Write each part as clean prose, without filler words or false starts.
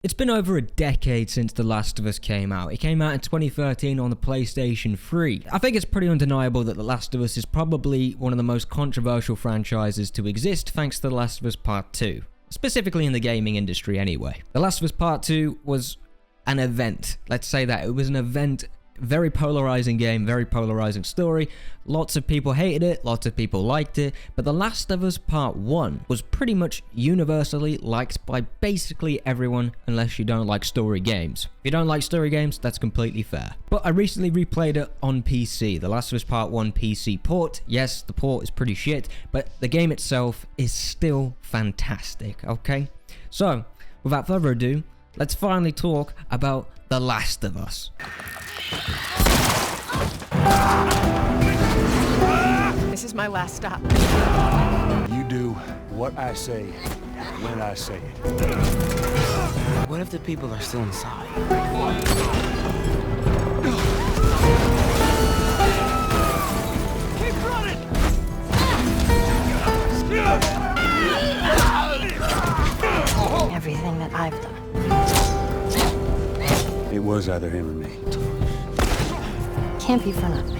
It's been over a decade since The Last of Us came out. It came out in 2013 on the PlayStation 3. I think it's pretty undeniable that The Last of Us is probably one of the most controversial franchises to exist thanks to The Last of Us Part 2. Specifically in the gaming industry anyway. The Last of Us Part 2 was an event. Let's say that. It was an event. Very polarizing game, very polarizing story. Lots of people hated it, lots of people liked it, but The Last of Us Part 1 was pretty much universally liked by basically everyone unless you don't like story games. If you don't like story games, that's completely fair. But I recently replayed it on PC, The Last of Us Part 1 PC port. Yes, the port is pretty shit, but the game itself is still fantastic, okay? So, without further ado, let's finally talk about The Last of Us. This is my last stop. You do what I say, when I say it. What if the people are still inside? Keep running! Everything that I've done. It was either him or me. Can't be for nothing.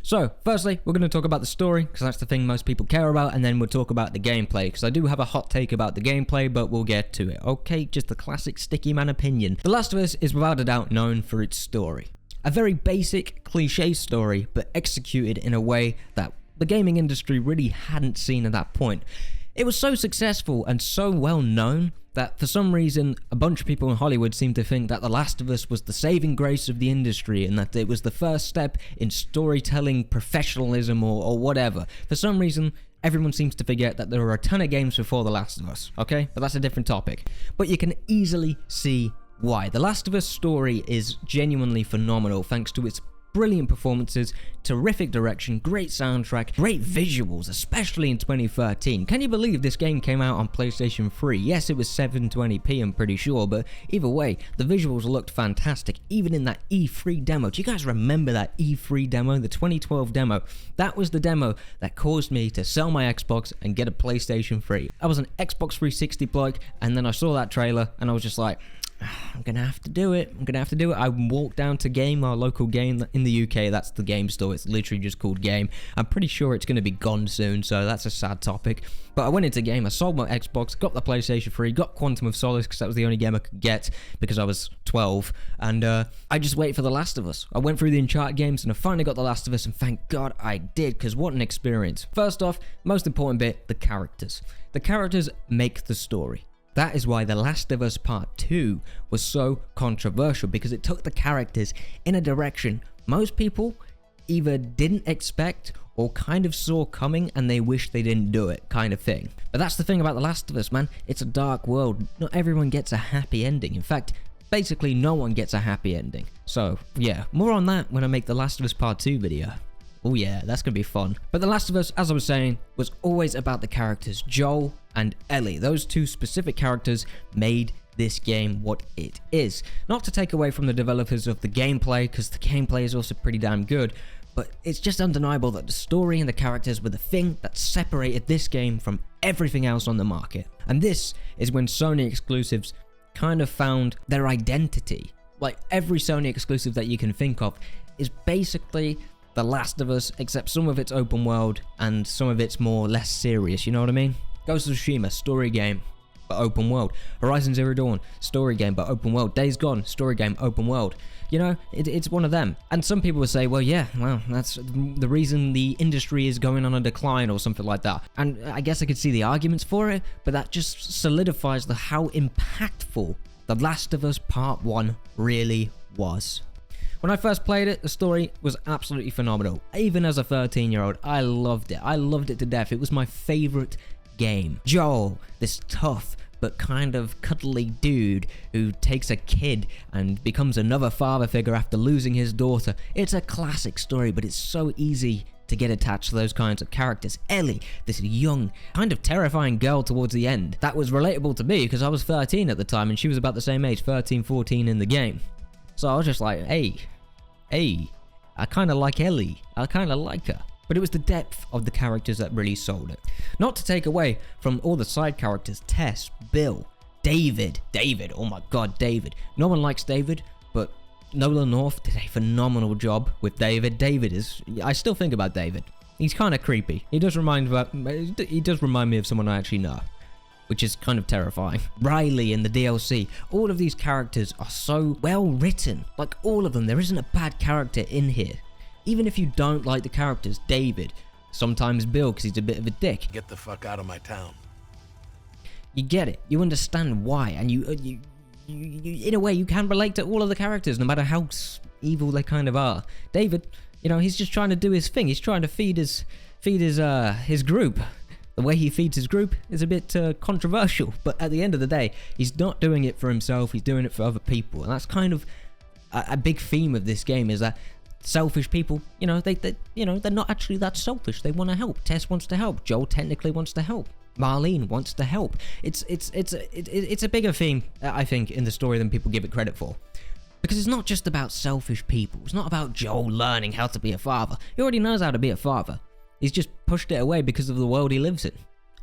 So, firstly, we're going to talk about the story, because that's the thing most people care about, and then we'll talk about the gameplay, because I do have a hot take about the gameplay, but we'll get to it, okay? Just the classic sticky man opinion. The Last of Us is without a doubt known for its story. A very basic, cliche story, but executed in a way that the gaming industry really hadn't seen at that point. It was so successful and so well known that for some reason a bunch of people in Hollywood seemed to think that The Last of Us was the saving grace of the industry and that it was the first step in storytelling professionalism or whatever. For some reason, everyone seems to forget that there were a ton of games before The Last of Us, okay? But that's a different topic. But you can easily see why. The Last of Us story is genuinely phenomenal thanks to its brilliant performances, terrific direction, great soundtrack, great visuals, especially in 2013. Can you believe this game came out on PlayStation 3? Yes, it was 720p, I'm pretty sure, but either way, the visuals looked fantastic, even in that E3 demo. Do you guys remember that E3 demo, the 2012 demo? That was the demo that caused me to sell my Xbox and get a PlayStation 3. I was an Xbox 360 bloke, and then I saw that trailer, and I was just like, I'm gonna have to do it. I walked down to Game, our local Game in the UK. That's the game store. It's literally just called Game. I'm pretty sure it's gonna be gone soon, so that's a sad topic. But I went into Game, I sold my Xbox, got the PlayStation 3, got Quantum of Solace because that was the only game I could get because I was 12, and I just waited for The Last of Us. I went through the Uncharted games and I finally got The Last of Us, and thank God I did, because what an experience. First off, most important bit, the characters. The characters make the story. That is why The Last of Us Part 2 was so controversial, because it took the characters in a direction most people either didn't expect or kind of saw coming and they wish they didn't do it, kind of thing. But that's the thing about The Last of Us, man. It's a dark world. Not everyone gets a happy ending. In fact, basically no one gets a happy ending. So, yeah, more on that when I make The Last of Us Part 2 video. Oh yeah, that's gonna be fun. But The Last of Us, as I was saying, was always about the characters, Joel and Ellie. Those two specific characters made this game what it is. Not to take away from the developers of the gameplay, because the gameplay is also pretty damn good, but it's just undeniable that the story and the characters were the thing that separated this game from everything else on the market. And this is when Sony exclusives kind of found their identity. Like, every Sony exclusive that you can think of is basically The Last of Us, except some of it's open world and some of it's more less serious, you know what I mean? Ghost of Tsushima, story game, but open world. Horizon Zero Dawn, story game, but open world. Days Gone, story game, open world. You know, it's one of them. And some people would say, well, yeah, well, that's the reason the industry is going on a decline or something like that. And I guess I could see the arguments for it, but that just solidifies how impactful The Last of Us Part 1 really was. When I first played it, the story was absolutely phenomenal. Even as a 13-year-old, I loved it. I loved it to death. It was my favorite game. Joel, this tough but kind of cuddly dude who takes a kid and becomes another father figure after losing his daughter. It's a classic story, but it's so easy to get attached to those kinds of characters. Ellie, this young, kind of terrifying girl towards the end. That was relatable to me because I was 13 at the time and she was about the same age, 13, 14 in the game. So I was just like, hey, I kind of like Ellie. I kind of like her. But it was the depth of the characters that really sold it. Not to take away from all the side characters, Tess, Bill, David, oh my god, David. No one likes David, but Nolan North did a phenomenal job with David. I still think about David. He's kind of creepy. He does remind me of someone I actually know, which is kind of terrifying. Riley in the DLC. All of these characters are so well written. Like all of them, there isn't a bad character in here. Even if you don't like the characters, David, sometimes Bill because he's a bit of a dick. Get the fuck out of my town. You get it. You understand why, and you in a way you can relate to all of the characters, no matter how evil they kind of are. David, you know, he's just trying to do his thing. He's trying to feed his group. The way he feeds his group is a bit controversial, but at the end of the day, he's not doing it for himself. He's doing it for other people, and that's kind of a big theme of this game. Is that selfish people, you know, they're not actually that selfish. They want to help. Tess wants to help. Joel technically wants to help. Marlene wants to help. It's a bigger theme, I think, in the story than people give it credit for. Because it's not just about selfish people. It's not about Joel learning how to be a father. He already knows how to be a father. He's just pushed it away because of the world he lives in.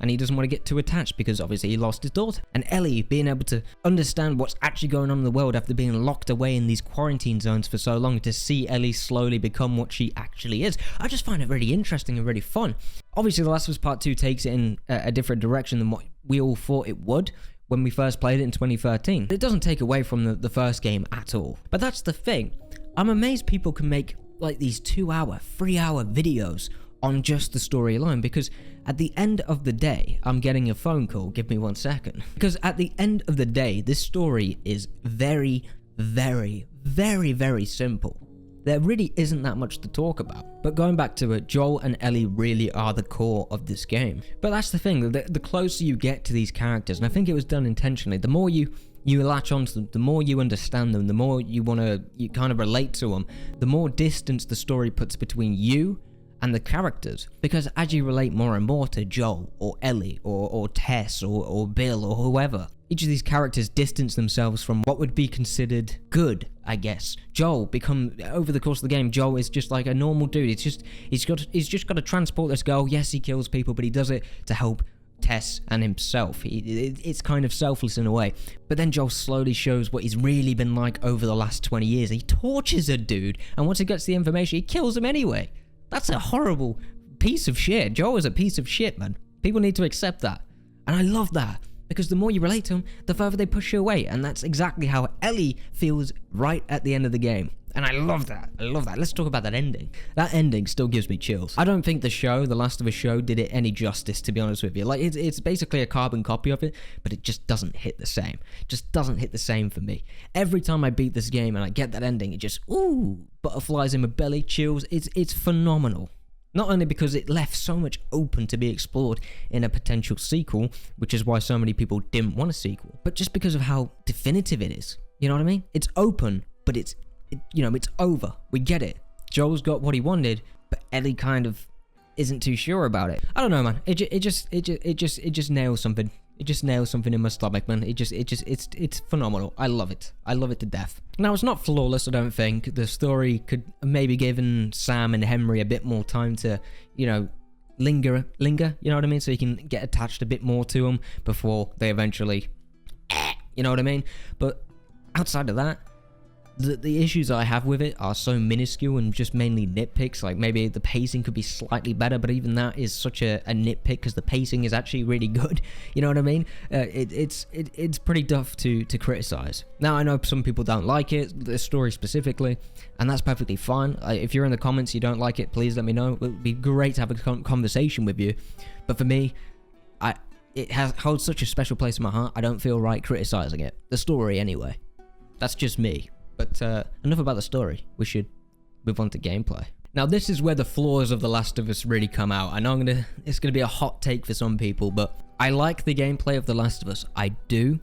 And he doesn't want to get too attached because obviously he lost his daughter. And Ellie being able to understand what's actually going on in the world after being locked away in these quarantine zones for so long, to see Ellie slowly become what she actually is. I just find it really interesting and really fun. Obviously The Last of Us Part 2 takes it in a different direction than what we all thought it would when we first played it in 2013. It doesn't take away from the first game at all. But that's the thing. I'm amazed people can make like these 2-hour, 3-hour videos on just the story alone, because at the end of the day, I'm getting a phone call. Give me 1 second. Because at the end of the day, this story is very, very, very, very simple. There really isn't that much to talk about. But going back to it, Joel and Ellie really are the core of this game. But that's the thing, the closer you get to these characters, and I think it was done intentionally, the more you latch onto them, the more you understand them, the more you kind of relate to them, the more distance the story puts between you and the characters. Because as you relate more and more to Joel or Ellie or Tess or Bill or whoever, each of these characters distance themselves from what would be considered good, I guess. Joel over the course of the game, Joel is just like a normal dude. He's just got to transport this girl. Yes, he kills people, but he does it to help Tess and himself. It's kind of selfless in a way. But then Joel slowly shows what he's really been like over the last 20 years. He tortures a dude, and once he gets the information, he kills him anyway. That's a horrible piece of shit. Joel is a piece of shit, man. People need to accept that. And I love that, because the more you relate to him, the further they push you away. And that's exactly how Ellie feels right at the end of the game. And I love that. I love that. Let's talk about that ending. That ending still gives me chills. I don't think the Last of Us show, did it any justice, to be honest with you. Like, it's basically a carbon copy of it, but it just doesn't hit the same. It just doesn't hit the same for me. Every time I beat this game and I get that ending, it just, ooh, butterflies in my belly, chills. It's phenomenal. Not only because it left so much open to be explored in a potential sequel, which is why so many people didn't want a sequel, but just because of how definitive it is. You know what I mean? It's open, but it's over. We get it. Joel's got what he wanted, but Ellie kind of isn't too sure about it. I don't know, man. It just nails something. It just nails something in my stomach, man. It's phenomenal. I love it. I love it to death. Now, it's not flawless, I don't think. The story could maybe given Sam and Henry a bit more time to, linger, you know what I mean? So you can get attached a bit more to them before they eventually, you know what I mean? But outside of that, the issues I have with it are so minuscule and just mainly nitpicks. Like, maybe the pacing could be slightly better, but even that is such a nitpick, because the pacing is actually really good. You know what I mean? It's pretty tough to criticize. Now, I know some people don't like it, the story specifically, and that's perfectly fine. If you're in the comments, you don't like it, please let me know. It would be great to have a conversation with you. But for me, it holds such a special place in my heart. I don't feel right criticizing it. The story, anyway. That's just me. But enough about the story. We should move on to gameplay. Now, this is where the flaws of The Last of Us really come out. I know it's gonna be a hot take for some people, but I like the gameplay of The Last of Us. I do,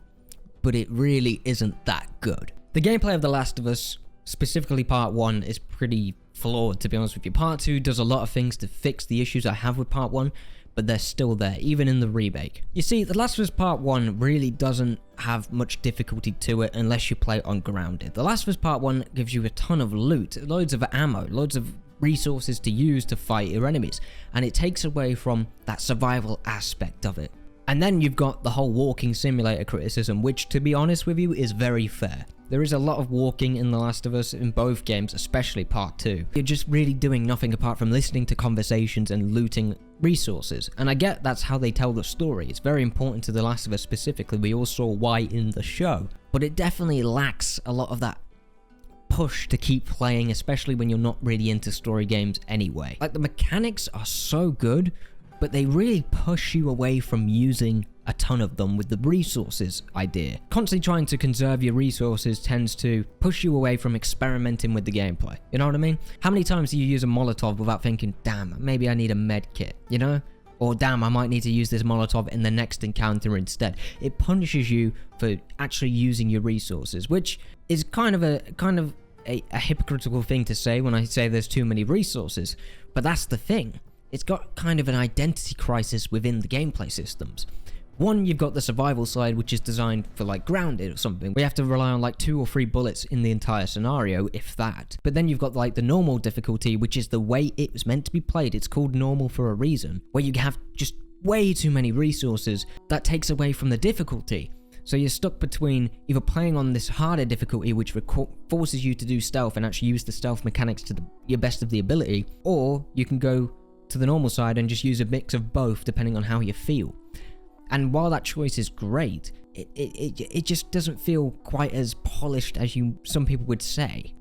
but it really isn't that good. The gameplay of The Last of Us, specifically Part 1, is pretty flawed, to be honest with you. Part 2 does a lot of things to fix the issues I have with Part 1, but they're still there, even in the remake. You see, The Last of Us Part 1 really doesn't have much difficulty to it unless you play on Grounded. The Last of Us Part 1 gives you a ton of loot, loads of ammo, loads of resources to use to fight your enemies, and it takes away from that survival aspect of it. And then you've got the whole walking simulator criticism, which, to be honest with you, is very fair. There is a lot of walking in The Last of Us in both games, especially Part 2. You're just really doing nothing apart from listening to conversations and looting resources. And I get that's how they tell the story. It's very important to The Last of Us specifically. We all saw why in the show. But it definitely lacks a lot of that push to keep playing, especially when you're not really into story games anyway. Like, the mechanics are so good, but they really push you away from using a ton of them with the resources idea. Constantly trying to conserve your resources tends to push you away from experimenting with the gameplay. You know what I mean? How many times do you use a Molotov without thinking, damn, maybe I need a med kit, you know? Or damn, I might need to use this Molotov in the next encounter instead. It punishes you for actually using your resources, which is kind of a hypocritical thing to say when I say there's too many resources. But that's the thing. It's got kind of an identity crisis within the gameplay systems. One, you've got the survival side, which is designed for like Grounded or something. We have to rely on like 2 or 3 bullets in the entire scenario, if that. But then you've got like the normal difficulty, which is the way it was meant to be played. It's called normal for a reason, where you have just way too many resources that takes away from the difficulty. So you're stuck between either playing on this harder difficulty, which forces you to do stealth and actually use the stealth mechanics to your best of the ability, or you can go to the normal side and just use a mix of both depending on how you feel. And while that choice is great, it just doesn't feel quite as polished as some people would say.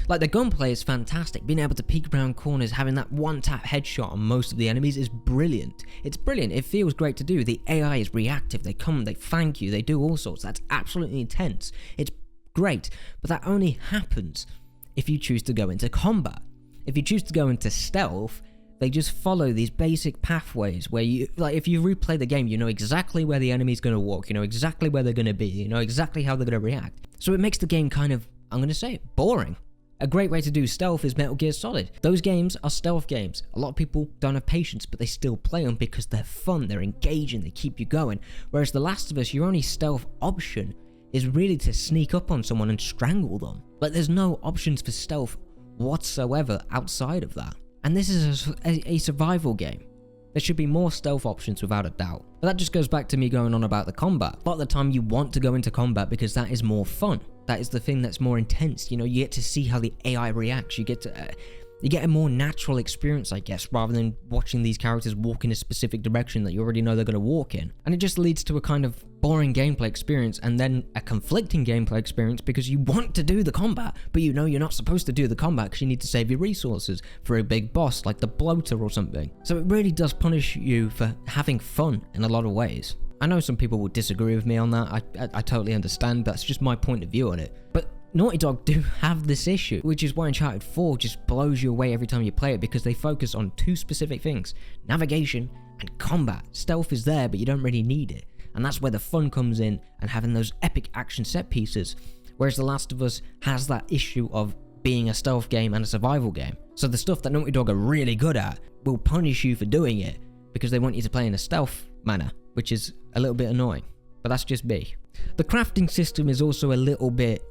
Like, the gunplay is fantastic. Being able to peek around corners, having that one-tap headshot on most of the enemies is brilliant. It's brilliant. It feels great to do. The AI is reactive. They come, they thank you, they do all sorts. That's absolutely intense. It's great. But that only happens if you choose to go into combat. If you choose to go into stealth, they just follow these basic pathways where you, like, if you replay the game, you know exactly where the enemy's going to walk, you know exactly where they're going to be, you know exactly how they're going to react. So it makes the game kind of, I'm going to say it, boring. A great way to do stealth is Metal Gear Solid. Those games are stealth games. A lot of people don't have patience, but they still play them because they're fun, they're engaging, they keep you going. Whereas The Last of Us, your only stealth option is really to sneak up on someone and strangle them. Like, there's no options for stealth whatsoever outside of that. And this is a survival game. There should be more stealth options without a doubt. But that just goes back to me going on about the combat. A lot of the time you want to go into combat because that is more fun. That is the thing that's more intense. You know, you get to see how the AI reacts. You get a more natural experience, I guess, rather than watching these characters walk in a specific direction that you already know they're going to walk in. And it just leads to a kind of boring gameplay experience, and then a conflicting gameplay experience because you want to do the combat, but you know you're not supposed to do the combat because you need to save your resources for a big boss like the bloater or something. So it really does punish you for having fun in a lot of ways. I know some people will disagree with me on that. I totally understand. That's just my point of view on it. But Naughty Dog do have this issue, which is why Uncharted 4 just blows you away every time you play it, because they focus on 2 specific things: navigation and combat. Stealth is there, but you don't really need it. And that's where the fun comes in, and having those epic action set pieces. Whereas The Last of Us has that issue of being a stealth game and a survival game. So the stuff that Naughty Dog are really good at will punish you for doing it because they want you to play in a stealth manner, which is a little bit annoying. But that's just me. The crafting system is also a little bit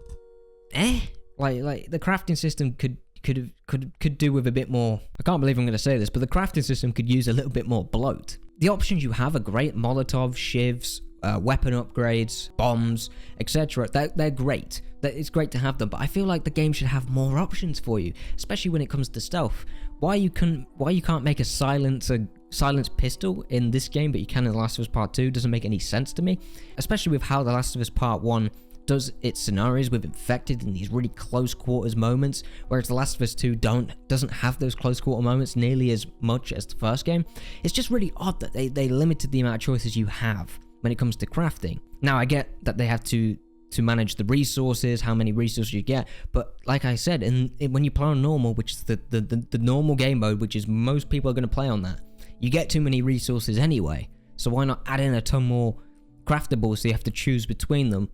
like the crafting system could do with a bit more. I can't believe I'm going to say this, but the crafting system could use a little bit more bloat. The options you have are great: Molotov, shivs, weapon upgrades, bombs, etc. They're great. It's great to have them, but I feel like the game should have more options for you, especially when it comes to stealth. Why you can't make a silenced pistol in this game, but you can in The Last of Us Part 2 doesn't make any sense to me, especially with how The Last of Us Part 1 does its scenarios with infected in these really close quarters moments, whereas The Last of Us 2 doesn't have those close quarter moments nearly as much as the first game. It's just really odd that they limited the amount of choices you have when it comes to crafting. Now, I get that they have to manage the resources, how many resources you get, but like I said, when you play on normal, which is the normal game mode, which is most people are going to play on that, you get too many resources anyway. So why not add in a ton more craftables so you have to choose between them,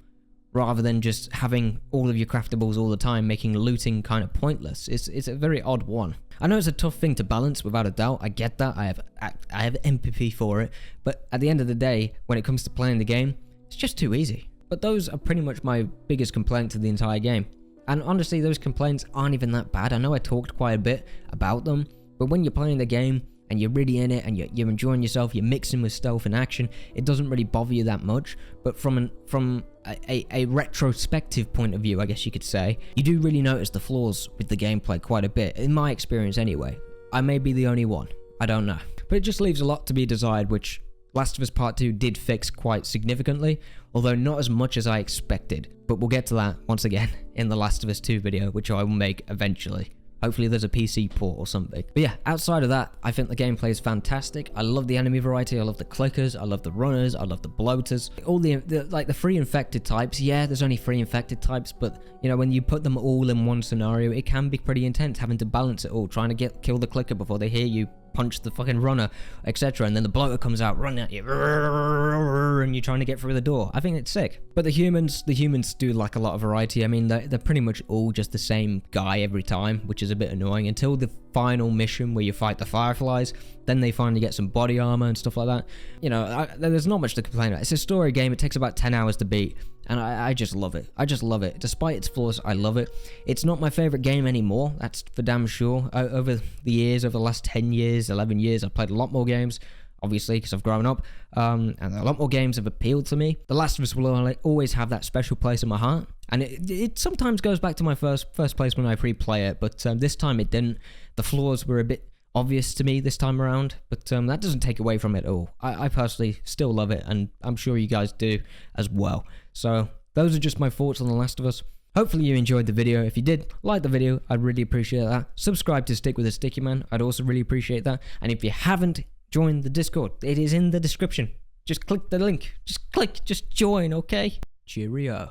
rather than just having all of your craftables all the time, making looting kind of pointless. It's a very odd one. I know it's a tough thing to balance, without a doubt. I get that. I have empathy for it. But at the end of the day, when it comes to playing the game, it's just too easy. But those are pretty much my biggest complaints of the entire game. And honestly, those complaints aren't even that bad. I know I talked quite a bit about them, but when you're playing the game and you're really in it and you're enjoying yourself, you're mixing with stealth and action, it doesn't really bother you that much. But from a retrospective point of view, I guess you could say, you do really notice the flaws with the gameplay quite a bit, in my experience anyway. I may be the only one, I don't know. But it just leaves a lot to be desired, which Last of Us Part 2 did fix quite significantly, although not as much as I expected. But we'll get to that once again in the Last of Us 2 video, which I will make eventually. Hopefully there's a PC port or something. But yeah, outside of that, I think the gameplay is fantastic. I love the enemy variety, I love the clickers, I love the runners, I love the bloaters. All the like the 3 infected types, yeah, there's only 3 infected types, but you know, when you put them all in one scenario, it can be pretty intense having to balance it all, trying to kill the clicker before they hear you punch the fucking runner, etc. And then the bloater comes out, running at you, and you're trying to get through the door. I think it's sick. But the humans do like a lot of variety. I mean, they're pretty much all just the same guy every time, which is a bit annoying, until the final mission where you fight the Fireflies. Then they finally get some body armor and stuff like that. You know, there's not much to complain about. It's a story game. It takes about 10 hours to beat, and I just love it. I just love it. Despite its flaws, I love it. It's not my favorite game anymore. That's for damn sure. Over the years, over the last 10 years, 11 years, I've played a lot more games, obviously, because I've grown up, and a lot more games have appealed to me. The Last of Us will always have that special place in my heart, and it sometimes goes back to my first place when I pre-play it, but this time it didn't. The flaws were a bit obvious to me this time around, but that doesn't take away from it at all. I personally still love it, and I'm sure you guys do as well. So those are just my thoughts on The Last of Us. Hopefully you enjoyed the video. If you did, like the video, I'd really appreciate that. Subscribe to Stick with a Sticky Man, I'd also really appreciate that. And if you haven't joined the Discord, it is in the description. Just click the link. Just join, okay? Cheerio.